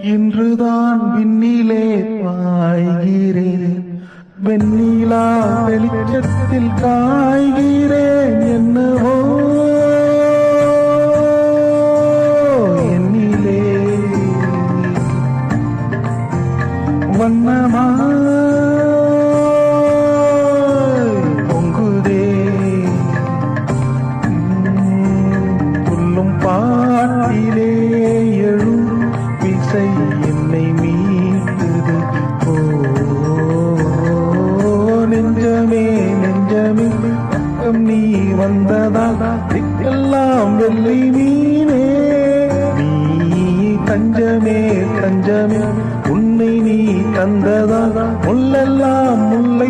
இன்றுதான் விண்ணிலே பாய்கிறேன், வெண்ணிலா வெளிச்சத்தில் காய்கிறேன். என்னவோ என்னிலே வண்ணமாய் பொங்குதே, துள்ளும் பாட்டிலே எழும் விசை என்னை மீட்டது. ஓ நெஞ்சமே நெஞ்சமே பக்கம் நீ வந்ததால் திக்கெல்லாம் வெள்ளி மீனே. நீ தஞ்சமே தஞ்சமே உன்னை நீ தந்ததால் முள்ளெல்லாம் முல்லை